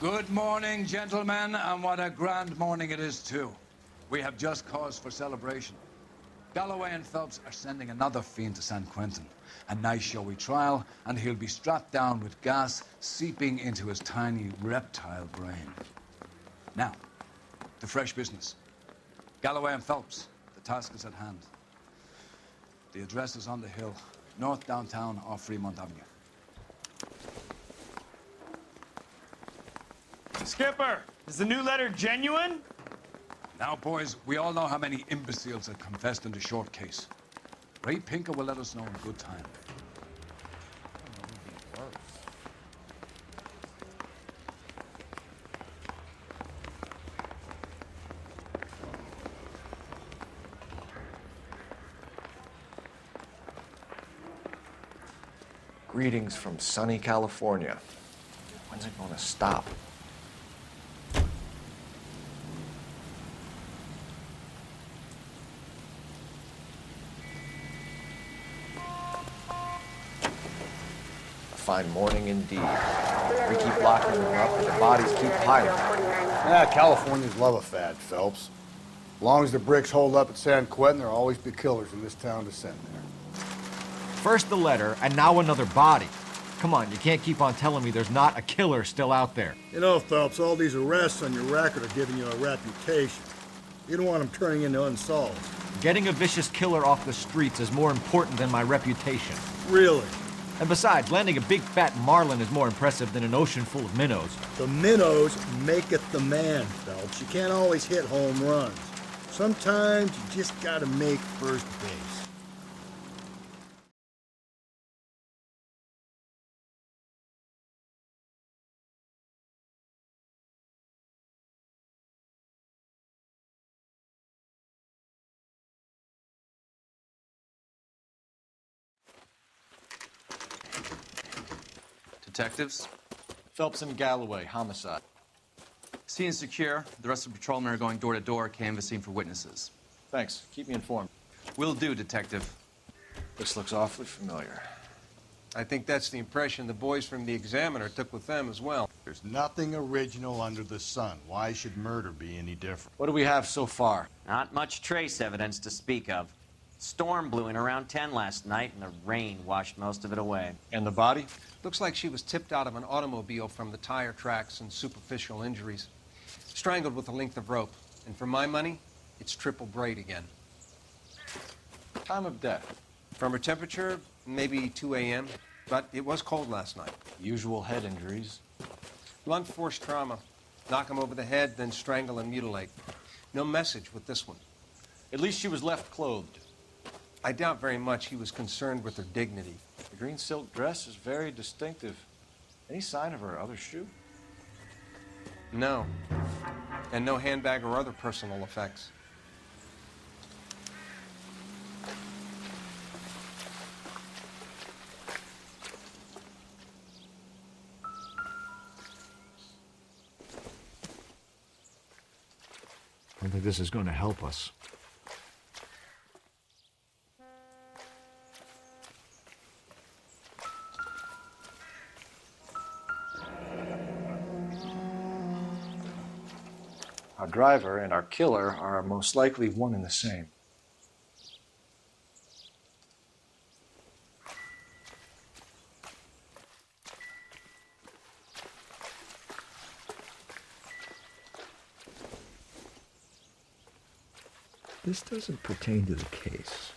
Good morning, gentlemen, and what a grand morning it is, too. We have just cause for celebration. Galloway and Phelps are sending another fiend to San Quentin. A nice showy trial, and he'll be strapped down with gas seeping into his tiny reptile brain. Now, to fresh business. Galloway and Phelps, the task is at hand. The address is on the hill, north downtown off Fremont Avenue. Skipper, is the new letter genuine? Now, boys, we all know how many imbeciles have confessed in the short case. Ray Pinker will let us know in good time. Greetings from sunny California. When's it gonna stop? A fine morning indeed. We keep locking them up, and the bodies keep piling. Yeah, Californians love a fad, Phelps. As long as the bricks hold up at San Quentin, there'll always be killers in this town to send there. First the letter, and now another body. Come on, you can't keep on telling me there's not a killer still out there. You know, Phelps, all these arrests on your record are giving you a reputation. You don't want them turning into unsolved. Getting a vicious killer off the streets is more important than my reputation. Really? And besides, landing a big fat marlin is more impressive than an ocean full of minnows. The minnows maketh the man, Phelps. You can't always hit home runs. Sometimes you just gotta make first base. Detectives? Phelps and Galloway, homicide. Scene secure. The rest of the patrolmen are going door to door, canvassing for witnesses. Thanks. Keep me informed. Will do, Detective. This looks awfully familiar. I think that's the impression the boys from the Examiner took with them as well. There's nothing original under the sun. Why should murder be any different? What do we have so far? Not much trace evidence to speak of. Storm blew in around 10 last night, and the rain washed most of it away. And the body? Looks like she was tipped out of an automobile from the tire tracks and superficial injuries. Strangled with a length of rope. And for my money, it's triple braid again. Time of death? From her temperature, maybe 2 a.m., but it was cold last night. Usual head injuries. Blunt force trauma. Knock him over the head, then strangle and mutilate. No message with this one. At least she was left clothed. I doubt very much he was concerned with her dignity. The green silk dress is very distinctive. Any sign of her other shoe? No. And no handbag or other personal effects. I don't think this is going to help us. Our driver and our killer are most likely one and the same. This doesn't pertain to the case.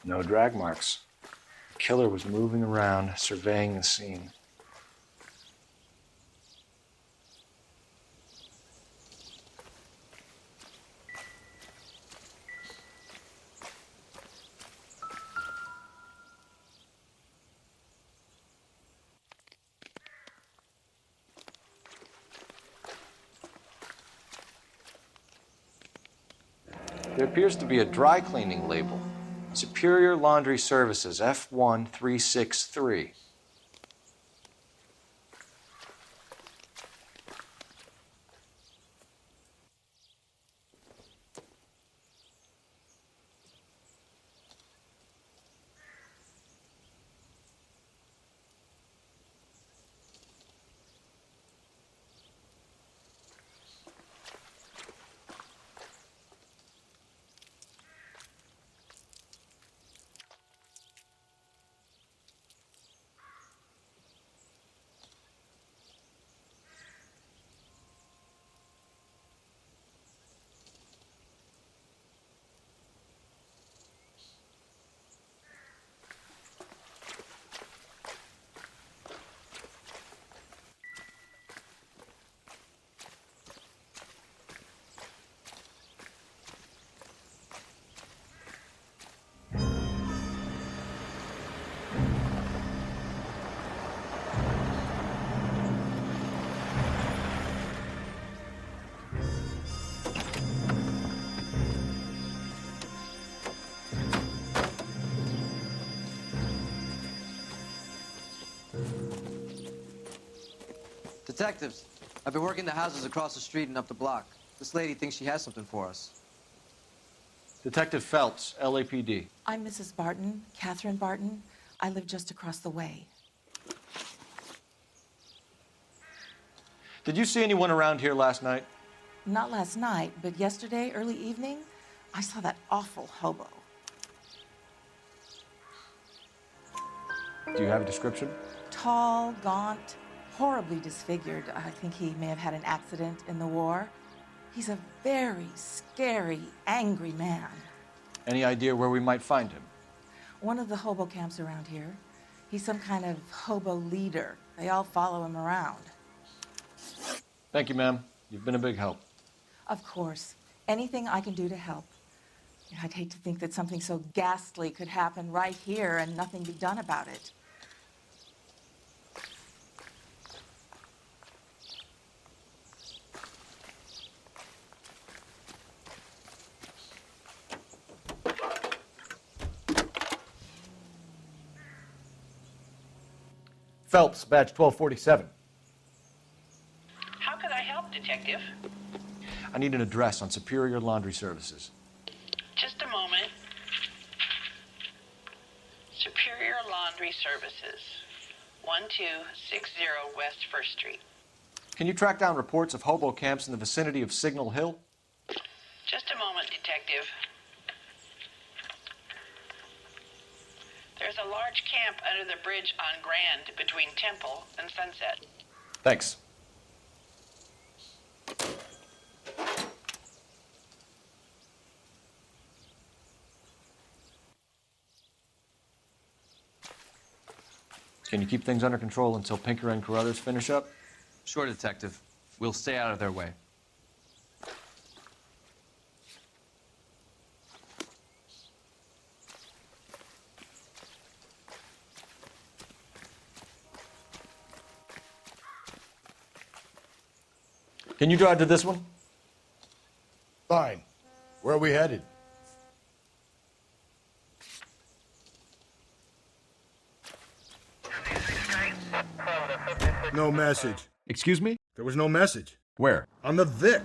No drag marks. The killer was moving around, surveying the scene. There appears to be a dry cleaning label. Superior Laundry Services, F1363. Detectives, I've been working the houses across the street and up the block. This lady thinks she has something for us. Detective Phelps, LAPD. I'm Mrs. Barton, Catherine Barton. I live just across the way. Did you see anyone around here last night? Not last night, but yesterday, early evening, I saw that awful hobo. Do you have a description? Tall, gaunt, horribly disfigured. I think he may have had an accident in the war. He's a very scary, angry man. Any idea where we might find him? One of the hobo camps around here. He's some kind of hobo leader. They all follow him around. Thank you, ma'am. You've been a big help. Of course. Anything I can do to help. I'd hate to think that something so ghastly could happen right here and nothing be done about it. Phelps, badge 1247. How can I help, Detective? I need an address on Superior Laundry Services. Just a moment. Superior Laundry Services, 1260 West 1st Street. Can you track down reports of hobo camps in the vicinity of Signal Hill? Just a moment, Detective. There's a large camp under the bridge on Grand between Temple and Sunset. Thanks. Can you keep things under control until Pinker and Carruthers finish up? Sure, Detective. We'll stay out of their way. Can you drive to this one? Fine. Where are we headed? No message. Excuse me? There was no message. Where? On the Vic.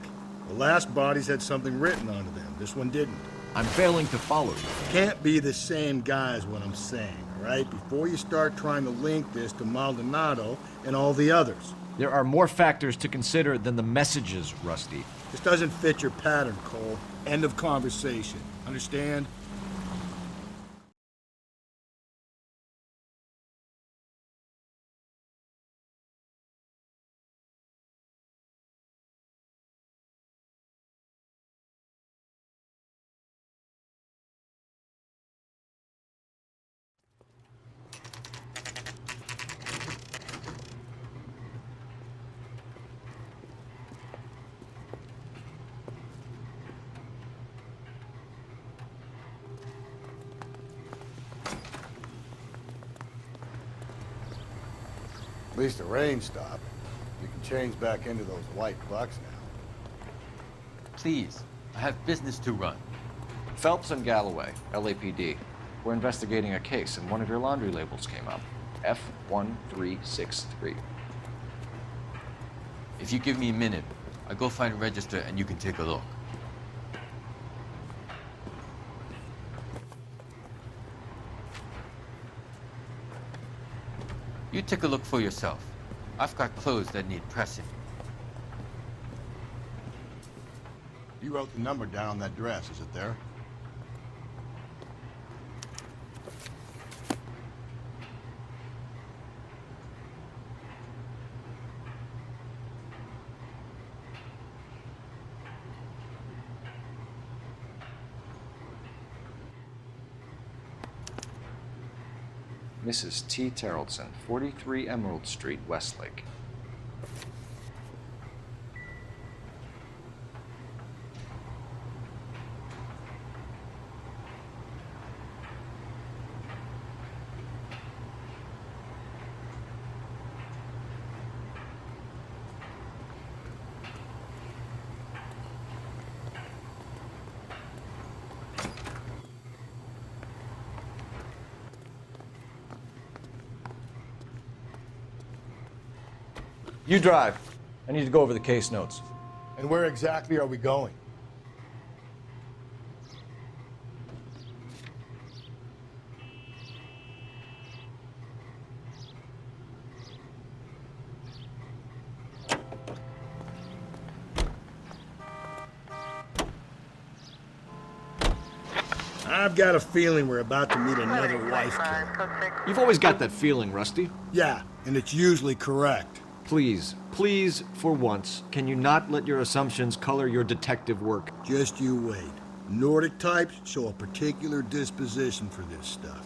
The last bodies had something written onto them. This one didn't. I'm failing to follow you. Can't be the same guy is what I'm saying, all right? Before you start trying to link this to Maldonado and all the others. There are more factors to consider than the messages, Rusty. This doesn't fit your pattern, Cole. End of conversation. Understand? At least the rain stopped. You can change back into those white bucks now. Please, I have business to run. Phelps and Galloway, LAPD. We're investigating a case, and one of your laundry labels came up. F1363. If you give me a minute, I'll go find a register and you can take a look. You take a look for yourself. I've got clothes that need pressing. You wrote the number down on that dress. Is it there? Mrs. T. Terrellson, 43 Emerald Street, Westlake. You drive. I need to go over the case notes. And where exactly are we going? I've got a feeling we're about to meet another wife killer. You've always got that feeling, Rusty. Yeah, and it's usually correct. Please, please, for once, can you not let your assumptions color your detective work? Just you wait. Nordic types show a particular disposition for this stuff.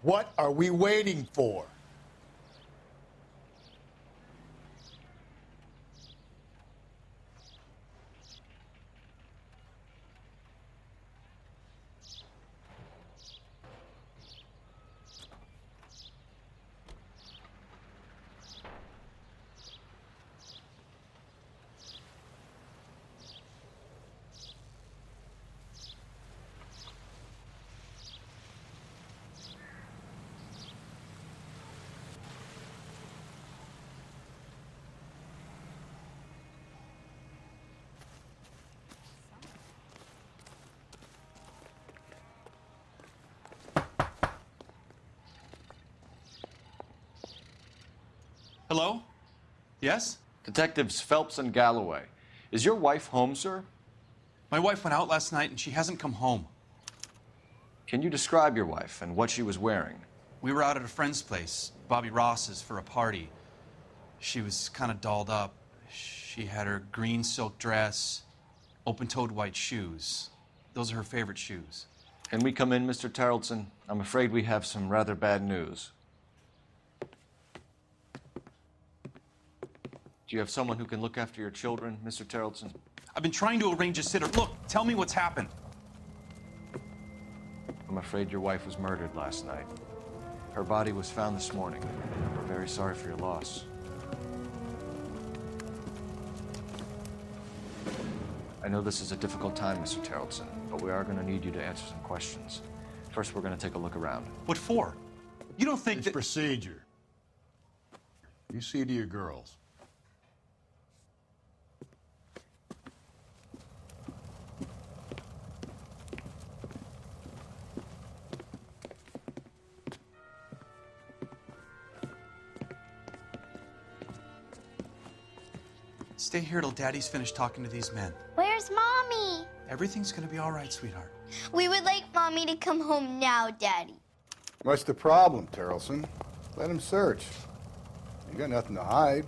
What are we waiting for? Hello? Yes? Detectives Phelps and Galloway. Is your wife home, sir? My wife went out last night and she hasn't come home. Can you describe your wife and what she was wearing? We were out at a friend's place, Bobby Ross's, for a party. She was kind of dolled up. She had her green silk dress, open-toed white shoes. Those are her favorite shoes. Can we come in, Mr. Tarleton? I'm afraid we have some rather bad news. Do you have someone who can look after your children, Mr. Tarleton? I've been trying to arrange a sitter. Look, tell me what's happened. I'm afraid your wife was murdered last night. Her body was found this morning. We're very sorry for your loss. I know this is a difficult time, Mr. Tarleton, but we are going to need you to answer some questions. First, we're going to take a look around. What for? You don't think It's procedure. You see to your girls. Stay here till Daddy's finished talking to these men. Where's Mommy? Everything's gonna be all right, sweetheart. We would like Mommy to come home now, Daddy. What's the problem, Tarleton? Let him search. You got nothing to hide.